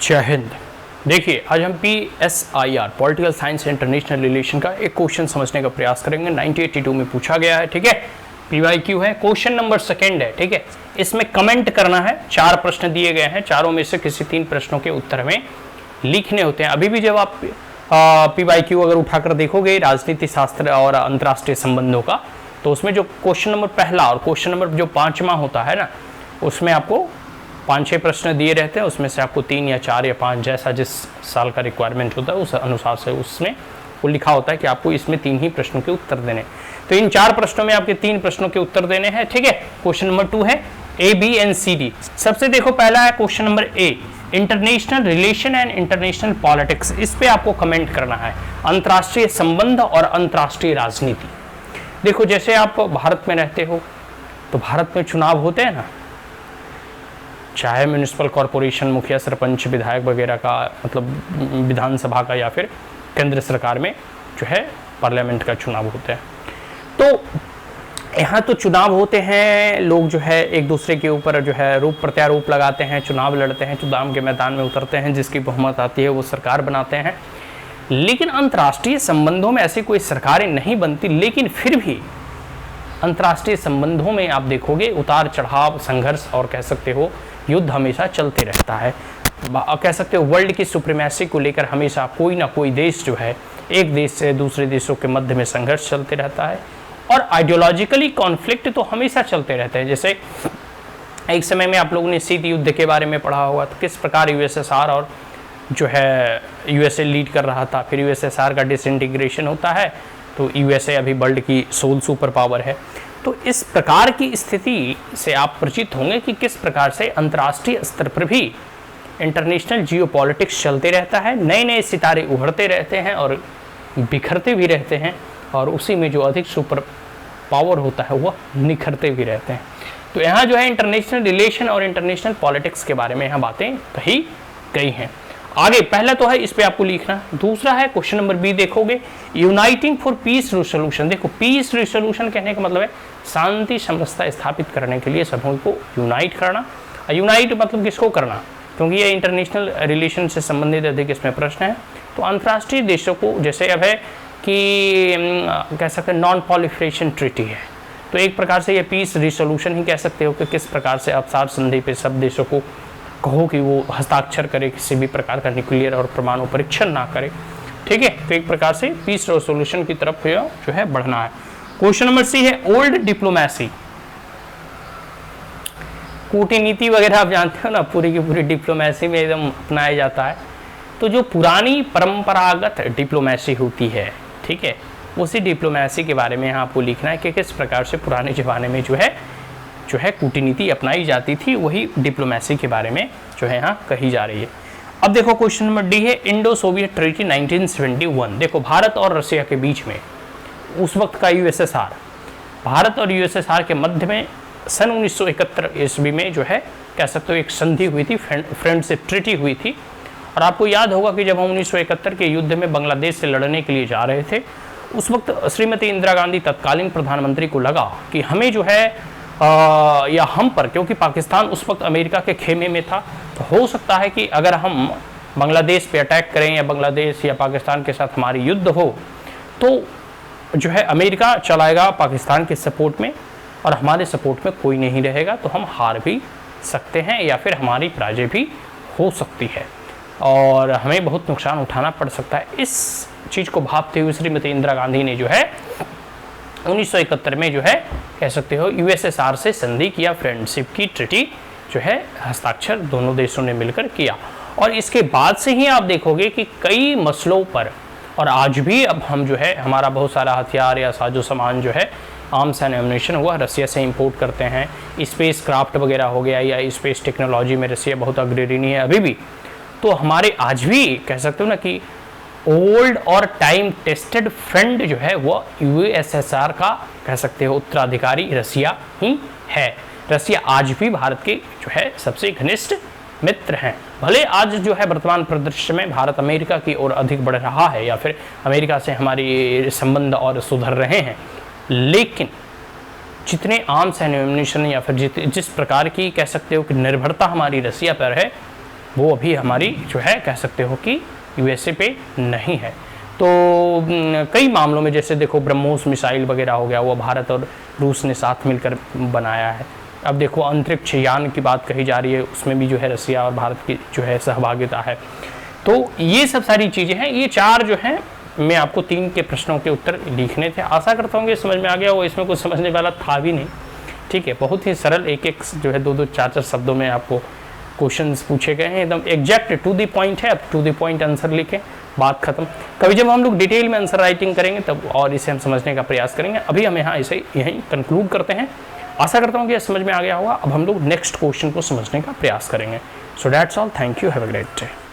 जय हिंद। देखिए, आज हम PSIR political science international relation का एक क्वेश्चन समझने का प्रयास करेंगे। 1982 में पूछा गया है, ठीक है। PYQ है, क्वेश्चन नंबर 2 है, ठीक है। इसमें कमेंट करना है। 4 प्रश्न दिए गए हैं, चारों में से किसी 3 प्रश्नों के उत्तर हमें लिखने होते हैं। अभी भी जब आप PYQ अगर उठाकर देखोगे राजनीति शास्त्र और अंतर्राष्ट्रीय संबंधों का, तो उसमें जो क्वेश्चन नंबर पहला और क्वेश्चन नंबर जो 5वां होता है ना, उसमें आपको 5-6 प्रश्न दिए रहते हैं। उसमें से आपको 3 या 4 या 5 जैसा जिस साल का रिक्वायरमेंट होता है उस अनुसार से उसमें वो लिखा होता है कि आपको इसमें 3 ही प्रश्नों के उत्तर देने। तो इन 4 प्रश्नों में आपके 3 प्रश्नों के उत्तर देने हैं, ठीक है। क्वेश्चन नंबर 2 है ABNCD। सबसे देखो, पहला है question number A, international relation and international politics. इस पे आपको कमेंट करना है, अंतर्राष्ट्रीय संबंध और अंतर्राष्ट्रीय राजनीति। देखो, जैसे आप भारत में रहते हो तो भारत में चुनाव होते हैं ना, चाहे म्यूनिसिपल कॉरपोरेशन, मुखिया, सरपंच, विधायक वगैरह का, मतलब विधानसभा का, या फिर केंद्र सरकार में जो है पार्लियामेंट का चुनाव होते हैं। तो यहाँ तो चुनाव होते हैं, लोग जो है एक दूसरे के ऊपर जो है रूप प्रत्यारोप लगाते हैं, चुनाव लड़ते हैं, चुनाव के मैदान में उतरते हैं, जिसकी बहुमत आती है वो सरकार बनाते हैं। लेकिन अंतर्राष्ट्रीय संबंधों में ऐसी कोई सरकारें नहीं बनती। लेकिन फिर भी अंतर्राष्ट्रीय संबंधों में आप देखोगे उतार चढ़ाव, संघर्ष और कह सकते हो युद्ध हमेशा चलते रहता है। कह सकते हो वर्ल्ड की सुप्रीमेसी को लेकर हमेशा कोई ना कोई देश जो है एक देश से दूसरे देशों के मध्य में संघर्ष चलते रहता है। और आइडियोलॉजिकली कॉन्फ्लिक्ट तो हमेशा चलते रहते हैं। जैसे एक समय में आप लोगों ने शीत युद्ध के बारे में पढ़ा होगा, तो किस प्रकार USSR और जो है USA लीड कर रहा था। फिर USSR का डिसइंटीग्रेशन होता है, तो USA अभी वर्ल्ड की सोल सुपर पावर है। तो इस प्रकार की स्थिति से आप परिचित होंगे कि किस प्रकार से अंतर्राष्ट्रीय स्तर पर भी इंटरनेशनल जियोपॉलिटिक्स चलते रहता है। नए नए सितारे उभरते रहते हैं और बिखरते भी रहते हैं, और उसी में जो अधिक सुपर पावर होता है वह निखरते भी रहते हैं। तो यहाँ जो है इंटरनेशनल रिलेशन और इंटरनेशनल पॉलिटिक्स के बारे में यहाँ बातें कही गई हैं। आगे पहला तो है, इस पे आपको लिखना। दूसरा है क्वेश्चन नंबर B, देखोगे यूनाइटिंग फॉर पीस रिसोल्यूशन। देखो, पीस रिसोल्यूशन कहने का मतलब है शांति समरसता स्थापित करने के लिए सभी को यूनाइट करना। यूनाइट मतलब किसको करना, क्योंकि ये इंटरनेशनल रिलेशन से संबंधित अधिक इसमें प्रश्न है। तो अंतर्राष्ट्रीय देशों को, जैसे अब है कि कह सकते हैं नॉन पॉलिफरेशन ट्रीटी है, तो एक प्रकार से ये पीस रिसोल्यूशन ही कह सकते हो कि किस प्रकार से अवसाद संधि पे सब देशों को कहो कि वो हस्ताक्षर करे, किसी भी प्रकार का न्यूक्लियर और परमाणु परीक्षण ना करे, ठीक है। तो एक प्रकार से पीस रेजोल्यूशन की तरफ जो है बढ़ना है। क्वेश्चन नंबर C है ओल्ड डिप्लोमेसी। कूटनीति वगैरह आप जानते हो ना, पूरी की पूरी डिप्लोमेसी में एकदम अपनाया जाता है। तो जो पुरानी परंपरागत डिप्लोमेसी होती है, ठीक है, उसी डिप्लोमेसी के बारे में यहाँ आपको लिखना है कि किस प्रकार से पुराने जमाने में जो है कूटनीति अपनाई जाती थी, वही डिप्लोमेसी के बारे में जो है यहाँ कही जा रही है। अब देखो क्वेश्चन नंबर D है इंडो सोवियत ट्रीटी 1971। देखो, भारत और रशिया के बीच में उस वक्त का USSR, भारत और USSR के मध्य में सन 1971 ईस्वी में जो है कह सकते हो एक संधि हुई थी, फ्रेंडशिप ट्रीटी हुई थी। और आपको याद होगा कि जब हम 1971 के युद्ध में बांग्लादेश से लड़ने के लिए जा रहे थे, उस वक्त श्रीमती इंदिरा गांधी तत्कालीन प्रधानमंत्री को लगा कि हमें जो है या हम पर, क्योंकि पाकिस्तान उस वक्त अमेरिका के खेमे में था, तो हो सकता है कि अगर हम बांग्लादेश पे अटैक करें या बांग्लादेश या पाकिस्तान के साथ हमारी युद्ध हो, तो जो है अमेरिका चलाएगा पाकिस्तान के सपोर्ट में और हमारे सपोर्ट में कोई नहीं रहेगा, तो हम हार भी सकते हैं या फिर हमारी पराजय भी हो सकती है और हमें बहुत नुकसान उठाना पड़ सकता है। इस चीज़ को भापते हुए श्रीमती इंदिरा गांधी ने जो है 1971 में जो है कह सकते हो USSR से संधि किया, फ्रेंडशिप की ट्रीटी जो है हस्ताक्षर दोनों देशों ने मिलकर किया। और इसके बाद से ही आप देखोगे कि कई मसलों पर, और आज भी अब हम जो है हमारा बहुत सारा हथियार या साजो सामान जो है आर्म्स एंड एमुनिशन हुआ रसिया से इंपोर्ट करते हैं। स्पेस क्राफ्ट वगैरह हो गया या स्पेस टेक्नोलॉजी में रसिया बहुत अग्रणी है अभी भी। तो हमारे आज भी कह सकते हो ना कि ओल्ड और टाइम टेस्टेड फ्रेंड जो है वो USSR का कह सकते हो उत्तराधिकारी रसिया ही है। रसिया आज भी भारत के जो है सबसे घनिष्ठ मित्र हैं। भले आज जो है वर्तमान परिदृश्य में भारत अमेरिका की ओर अधिक बढ़ रहा है या फिर अमेरिका से हमारी संबंध और सुधर रहे हैं, लेकिन जितने आर्म्स एंड एम्युनिशन या फिर जिस प्रकार की कह सकते हो कि निर्भरता हमारी रसिया पर है, वो अभी हमारी जो है कह सकते हो कि यूएसए पे नहीं है। तो कई मामलों में जैसे देखो ब्रह्मोस मिसाइल वगैरह हो गया, वो भारत और रूस ने साथ मिलकर बनाया है। अब देखो अंतरिक्ष यान की बात कही जा रही है, उसमें भी जो है रसिया और भारत की जो है सहभागिता है। तो ये सब सारी चीज़ें हैं। ये 4 जो हैं मैं आपको 3 के प्रश्नों के उत्तर लिखने थे। आशा करता हूँ कि समझ में आ गया हो, इसमें कुछ समझने वाला था भी नहीं, ठीक है। बहुत ही सरल एक जो है 2-2 4-4 शब्दों में आपको क्वेश्चंस पूछे गए हैं, एकदम एग्जैक्ट टू द पॉइंट है। अब टू द पॉइंट आंसर लिखें, बात खत्म। कभी जब हम लोग डिटेल में आंसर राइटिंग करेंगे तब और इसे हम समझने का प्रयास करेंगे। अभी हम यहाँ इसे यहीं कंक्लूड करते हैं। आशा करता हूँ कि यह समझ में आ गया होगा। अब हम लोग नेक्स्ट क्वेश्चन को समझने का प्रयास करेंगे। So that's all, thank you, have a great day.